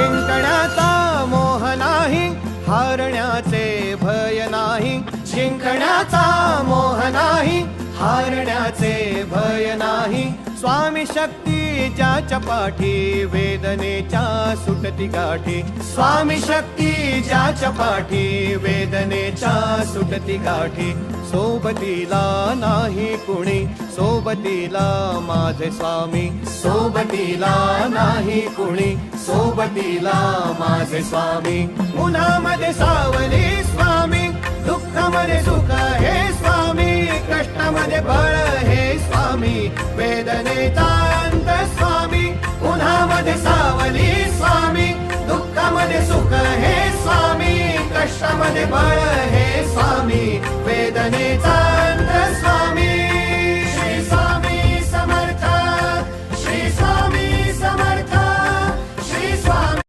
जिंकण्याचा मोह नाही, हारण्याचे भय नाही. जिंकण्याचा मोह नाही, हारण्याचे भय नाही. स्वामी शक्ती ज्याच्या पाठी, वेदनेच्या सुटती गाठी. स्वामी शक्ती ज्याच्या पाठी, वेदनेच्या सुटती गाठी. सोबतीला नाही कुणी, सोबतीला माझे स्वामी. सोबतीला नाही कुणी, सोबतीला माझे स्वामी. उन्हामध्ये सावली स्वामी, दुःखामध्ये सुख हे स्वामी. कष्टामध्ये बळ हे स्वामी, वेदनेचा अंत स्वामी. उन्हामध्ये सावली स्वामी,